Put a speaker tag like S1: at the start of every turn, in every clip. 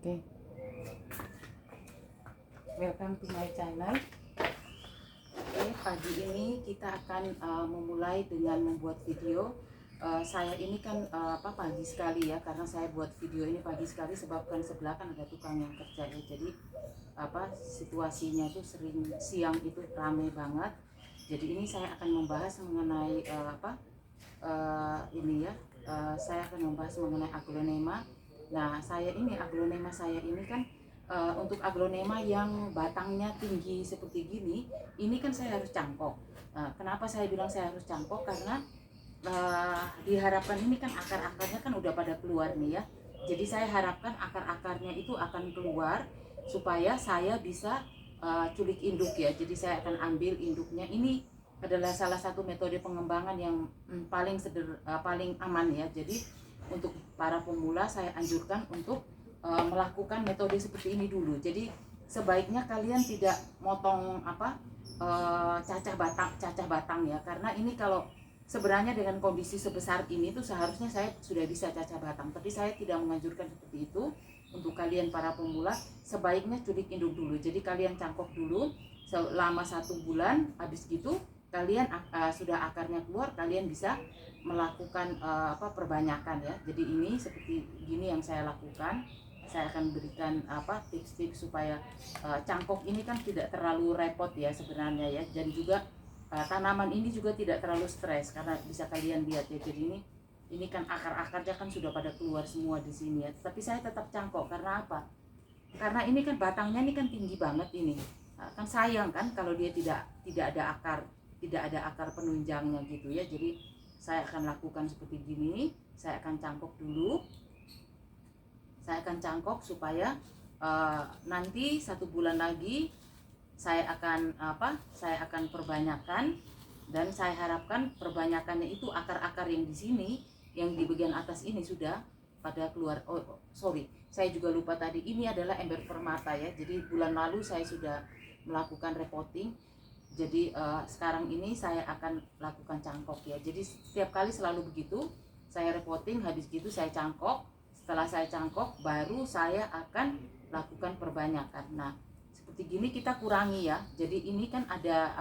S1: Oke, welcome to my channel. Oke, pagi ini kita akan memulai dengan membuat video. Saya ini kan pagi sekali ya, karena saya buat video ini pagi sekali sebabkan sebelah kan ada tukang yang kerja ya. Jadi situasinya itu sering siang itu ramai banget. Jadi ini saya akan membahas mengenai saya akan membahas mengenai aglonema. Nah, aglonema saya ini kan untuk aglonema yang batangnya tinggi seperti gini, ini kan saya harus cangkok. Kenapa saya bilang saya harus cangkok? Karena diharapkan ini kan akar-akarnya kan udah pada keluar nih ya. Jadi saya harapkan akar-akarnya itu akan keluar supaya saya bisa culik induk ya. Jadi saya akan ambil induknya. Ini adalah salah satu metode pengembangan yang paling aman ya. Jadi untuk para pemula saya anjurkan untuk melakukan metode seperti ini dulu. Jadi sebaiknya kalian tidak motong cacah batang ya, karena ini kalau sebenarnya dengan kondisi sebesar ini tuh seharusnya saya sudah bisa cacah batang, tapi saya tidak menganjurkan seperti itu. Untuk kalian para pemula sebaiknya culik induk dulu. Jadi kalian cangkok dulu selama 1 bulan, habis gitu kalian sudah akarnya keluar, kalian bisa melakukan perbanyakan ya. Jadi ini seperti gini yang saya lakukan. Saya akan berikan tips-tips supaya cangkok ini kan tidak terlalu repot ya sebenarnya ya, dan juga tanaman ini juga tidak terlalu stres karena bisa kalian lihat ya. Jadi ini kan akar-akarnya kan sudah pada keluar semua di sini ya. Tapi saya tetap cangkok karena apa? Karena ini kan batangnya ini kan tinggi banget ini. Kan sayang kan kalau dia tidak ada akar penunjangnya gitu ya. Jadi saya akan lakukan seperti gini. Saya akan cangkok dulu. Saya akan cangkok supaya nanti 1 bulan lagi saya akan perbanyakan, dan saya harapkan perbanyakannya itu akar-akar yang di sini, yang di bagian atas ini sudah pada keluar. Saya juga lupa tadi, ini adalah ember permata ya. Jadi bulan lalu saya sudah melakukan repotting. Jadi sekarang ini saya akan lakukan cangkok ya. Jadi setiap kali selalu begitu, saya repotting, habis gitu saya cangkok. Setelah saya cangkok, baru saya akan lakukan perbanyakan. Nah, seperti gini kita kurangi ya. Jadi ini kan ada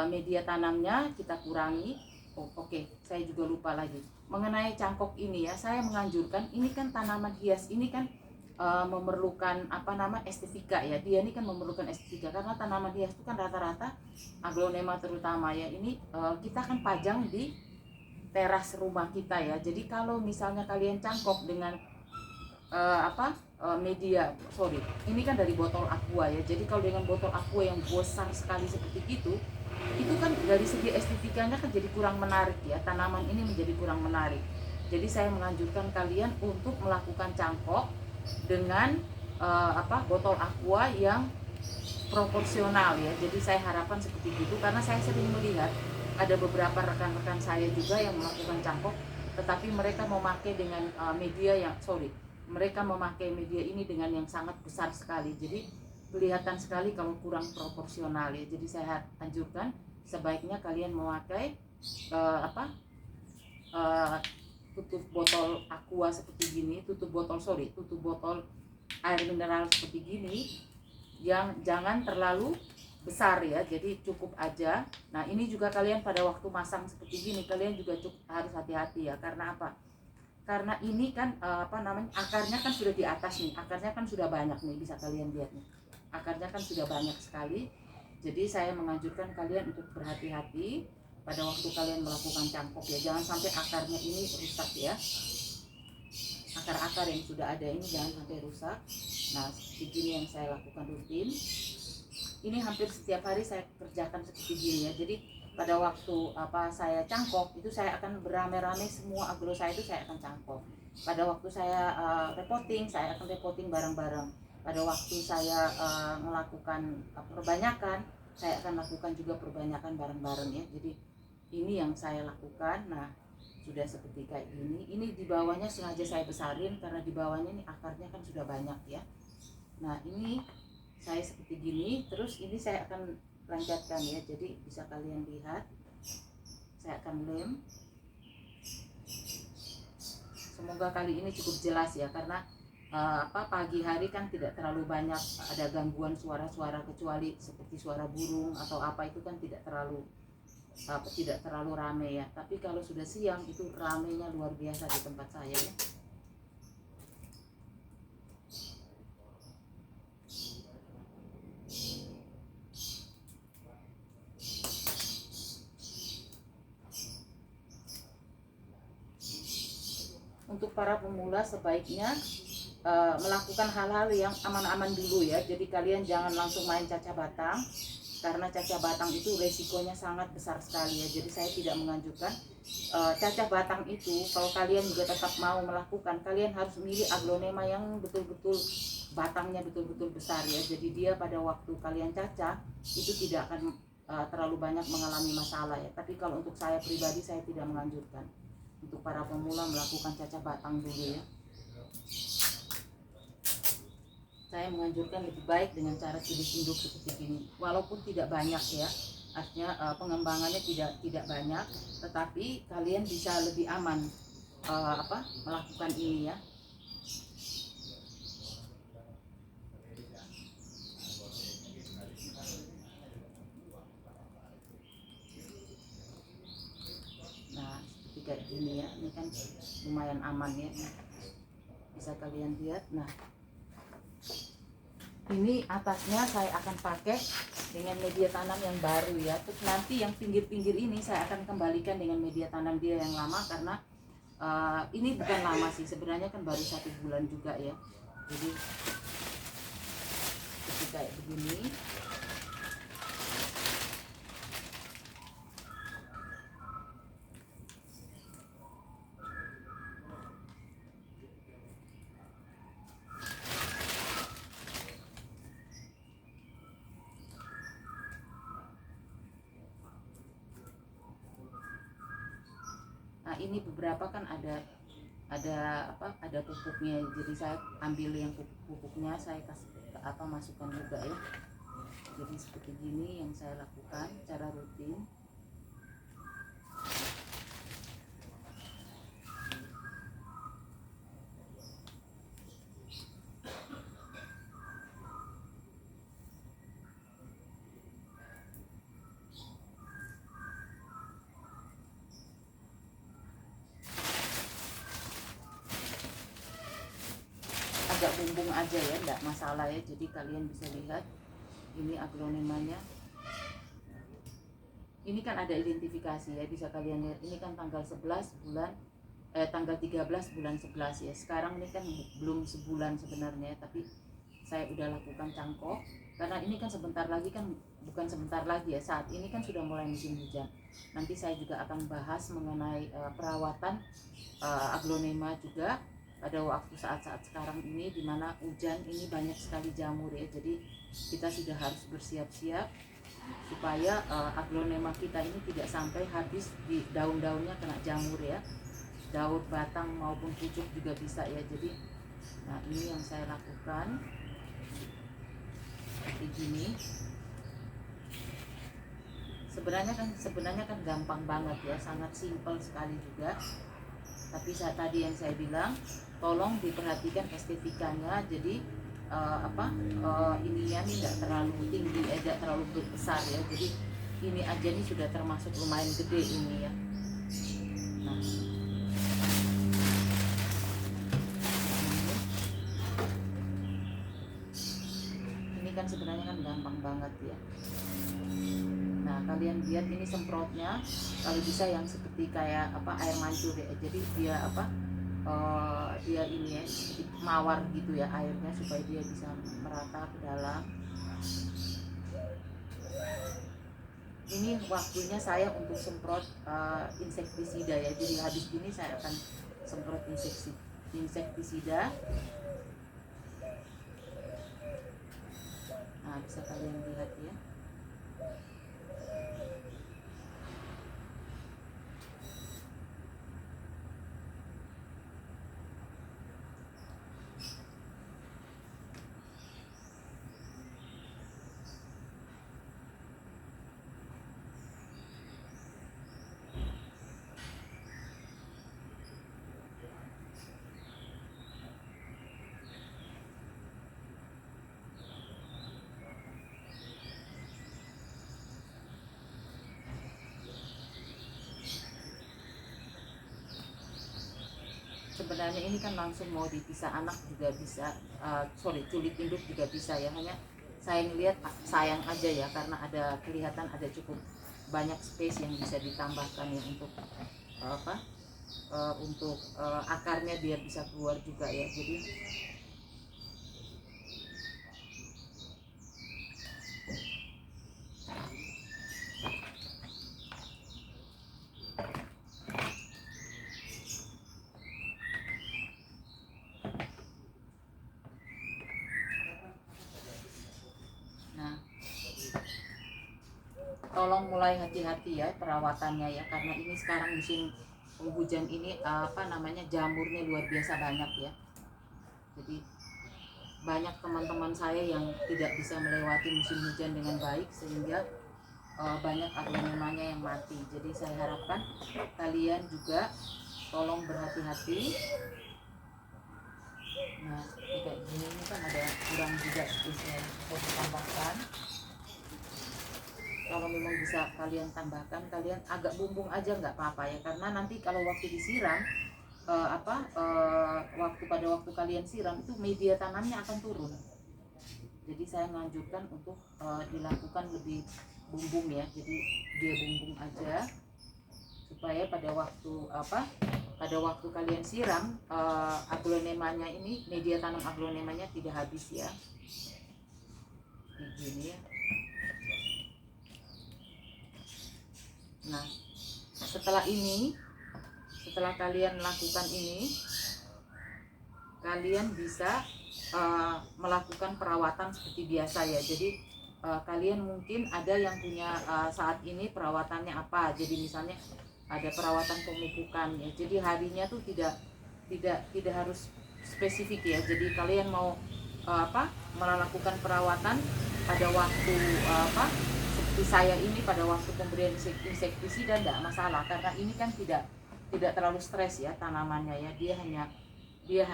S1: media tanamnya, kita kurangi. Oke, saya juga lupa lagi mengenai cangkok ini ya. Saya menganjurkan, ini kan tanaman hias, ini kan memerlukan estetika ya. Dia ini kan memerlukan estetika karena tanaman hias itu kan rata-rata aglonema terutama ya. Ini kita kan pajang di teras rumah kita ya. Jadi kalau misalnya kalian cangkok dengan ini kan dari botol aqua ya. Jadi kalau dengan botol aqua yang besar sekali seperti itu kan dari segi estetikanya kan jadi kurang menarik ya. Tanaman ini menjadi kurang menarik. Jadi saya menganjurkan kalian untuk melakukan cangkok dengan botol aqua yang proporsional ya. Jadi saya harapkan seperti itu, karena saya sering melihat ada beberapa rekan-rekan saya juga yang melakukan cangkok, tetapi mereka memakai dengan mereka memakai media ini dengan yang sangat besar sekali. Jadi kelihatan sekali kalau kurang proporsional ya. Jadi saya anjurkan sebaiknya kalian memakai tutup botol aqua seperti gini, tutup botol air mineral seperti gini, yang jangan terlalu besar ya. Jadi cukup aja. Nah, ini juga kalian pada waktu masang seperti gini, kalian juga harus hati-hati ya. Karena apa? Karena ini kan akarnya kan sudah di atas nih. Akarnya kan sudah banyak nih, bisa kalian lihat nih. Akarnya kan sudah banyak sekali. Jadi saya menganjurkan kalian untuk berhati-hati pada waktu kalian melakukan cangkok ya. Jangan sampai akarnya ini rusak ya. Akar-akar yang sudah ada ini jangan sampai rusak. Nah, begini yang saya lakukan rutin. Ini hampir setiap hari saya kerjakan seperti gini ya. Jadi pada waktu saya cangkok itu saya akan beramai-ramai, semua aglo saya itu saya akan cangkok. Pada waktu saya repotting, saya akan repotting bareng-bareng. Pada waktu saya melakukan perbanyakan, saya akan lakukan juga perbanyakan bareng-bareng ya. Jadi ini yang saya lakukan. Nah, sudah seperti kayak gini. Ini di bawahnya sengaja saya besarin karena di bawahnya ini akarnya kan sudah banyak ya. Nah, ini saya seperti gini, terus ini saya akan lanjutkan ya. Jadi bisa kalian lihat, saya akan lem. Semoga kali ini cukup jelas ya, karena pagi hari kan tidak terlalu banyak ada gangguan suara-suara, kecuali seperti suara burung atau apa, itu kan tidak terlalu rame ya. Tapi kalau sudah siang itu ramenya luar biasa di tempat saya ya. Untuk para pemula sebaiknya melakukan hal-hal yang aman-aman dulu ya. Jadi kalian jangan langsung main caca batang, karena caca batang itu resikonya sangat besar sekali ya. Jadi saya tidak menganjurkan caca batang itu. Kalau kalian juga tetap mau melakukan, kalian harus milih aglonema yang betul-betul batangnya betul-betul besar ya. Jadi dia pada waktu kalian caca itu tidak akan terlalu banyak mengalami masalah ya. Tapi kalau untuk saya pribadi, saya tidak menganjurkan untuk para pemula melakukan caca batang dulu ya. Saya menganjurkan lebih baik dengan cara cilik induk seperti ini, walaupun tidak banyak ya, artinya pengembangannya tidak banyak, tetapi kalian bisa lebih aman melakukan ini ya. Nah seperti kayak gini ya, ini kan lumayan aman ya, bisa kalian lihat. Nah ini atasnya saya akan pakai dengan media tanam yang baru ya. Terus nanti yang pinggir-pinggir ini saya akan kembalikan dengan media tanam dia yang lama, karena ini bukan lama sih, sebenarnya kan baru 1 bulan juga ya. Jadi seperti kayak begini. Nah ini beberapa kan ada pupuknya, jadi saya ambil yang pupuknya, saya kasih masukkan juga ya. Jadi seperti gini yang saya lakukan secara rutin. Agak bumbung aja ya, enggak masalah ya. Jadi kalian bisa lihat ini aglonemanya. Ini kan ada identifikasi ya, bisa kalian lihat. Ini kan tanggal 11 bulan tanggal 13 bulan 11 ya. Sekarang ini kan belum sebulan sebenarnya, tapi saya udah lakukan cangkok karena ini kan sebentar lagi kan, bukan sebentar lagi ya, saat ini kan sudah mulai musim hujan. Nanti saya juga akan bahas mengenai perawatan aglonema juga pada waktu saat-saat sekarang ini, dimana hujan ini banyak sekali jamur ya. Jadi kita sudah harus bersiap-siap supaya aglonema kita ini tidak sampai habis, di daun-daunnya kena jamur ya, daun, batang maupun pucuk juga bisa ya. Jadi nah ini yang saya lakukan seperti gini. Sebenarnya kan gampang banget ya, sangat simpel sekali juga. Tapi tadi yang saya bilang, tolong diperhatikan estetikanya. Jadi ininya nih tidak terlalu tinggi, tidak terlalu besar ya. Jadi ini aja nih sudah termasuk lumayan gede ini ya. Nah, ini kan sebenarnya kan gampang banget ya. Nah kalian lihat ini semprotnya, kalau bisa yang seperti kayak air mancur ya. Jadi dia dia ini ya seperti mawar gitu ya airnya, supaya dia bisa merata ke dalam. Ini waktunya saya untuk semprot insektisida ya. Jadi habis ini saya akan semprot insektisida. Nah bisa kalian lihat ya. sebenarnya ini kan langsung mau dipisah anak juga bisa, culik induk juga bisa ya, hanya saya ngelihat sayang aja ya karena ada kelihatan ada cukup banyak space yang bisa ditambahkan ya untuk akarnya biar bisa keluar juga ya. Jadi tolong mulai hati-hati ya perawatannya ya, karena ini sekarang musim penghujan ini jamurnya luar biasa banyak ya. Jadi banyak teman-teman saya yang tidak bisa melewati musim hujan dengan baik sehingga banyak aglonemanya yang mati. Jadi saya harapkan kalian juga tolong berhati-hati. Nah, kayak gini ini kan ada kurang juga bisa ditambahkan. Kalau memang bisa kalian tambahkan, kalian agak bumbung aja nggak apa-apa ya, karena nanti kalau waktu disiram waktu kalian siram itu media tanamnya akan turun. Jadi saya menganjurkan untuk dilakukan lebih bumbung ya, jadi dia bumbung aja supaya pada waktu kalian siram aglonemanya ini, media tanam aglonemanya tidak habis ya. Begini ya. Nah, setelah kalian lakukan ini, kalian bisa melakukan perawatan seperti biasa ya. Jadi kalian mungkin ada yang punya saat ini perawatannya apa. Jadi misalnya ada perawatan pemupukan ya. Jadi harinya tuh tidak harus spesifik ya. Jadi kalian mau melakukan perawatan pada waktu seperti saya ini pada waktu pemberian insektisida tidak masalah, karena ini kan tidak terlalu stres ya tanamannya ya. Dia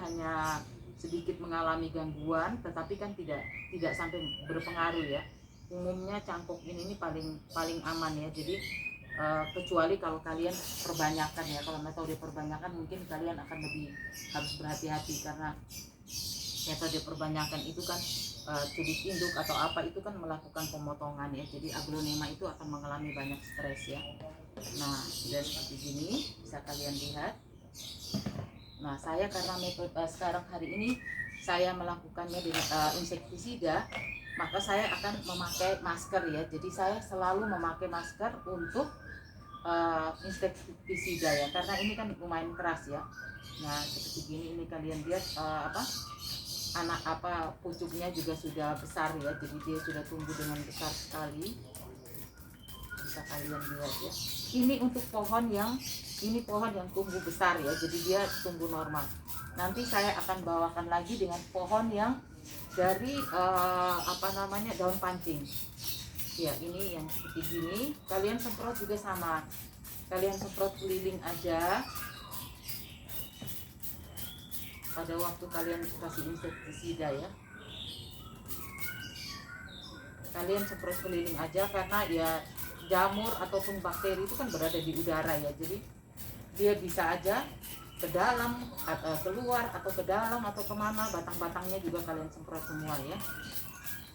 S1: hanya sedikit mengalami gangguan, tetapi kan tidak sampai berpengaruh ya. Umumnya cangkok ini paling aman ya. Jadi kecuali kalau kalian perbanyakan ya, kalau metode perbanyakan mungkin kalian akan lebih harus berhati-hati, karena metode perbanyakan itu kan culik induk atau apa itu kan melakukan pemotongan ya. Jadi aglonema itu akan mengalami banyak stres ya. Nah, sudah seperti ini bisa kalian lihat. Nah, saya karena metode sekarang hari ini saya melakukannya dengan insektisida, maka saya akan memakai masker ya. Jadi saya selalu memakai masker untuk insektisida ya, karena ini kan lumayan keras ya. Nah, seperti gini ini kalian lihat pucuknya juga sudah besar ya, jadi dia sudah tumbuh dengan besar sekali, bisa kalian lihat ya. Ini untuk pohon yang tumbuh besar ya, jadi dia tumbuh normal. Nanti saya akan bawakan lagi dengan pohon yang dari daun pancing ya. Ini yang seperti gini kalian semprot juga sama, kalian semprot keliling aja pada waktu kalian kasih insektisida ya. Kalian semprot keliling aja, karena ya jamur ataupun bakteri itu kan berada di udara ya. Jadi dia bisa aja ke dalam atau keluar, atau ke dalam atau kemana. Batang-batangnya juga kalian semprot semua ya.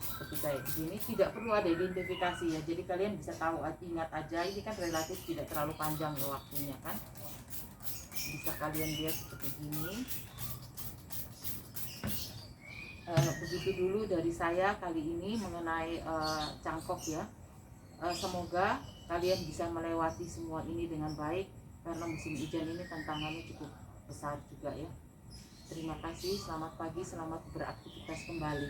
S1: Seperti kayak begini, tidak perlu ada identifikasi ya. Jadi kalian bisa tahu, ingat aja ini kan relatif tidak terlalu panjang ya waktunya kan. Bisa kalian lihat seperti gini. Begitu dulu dari saya kali ini mengenai cangkok ya. Semoga kalian bisa melewati semua ini dengan baik, karena musim hujan ini tantangannya cukup besar juga ya. Terima kasih, selamat pagi, selamat beraktivitas kembali.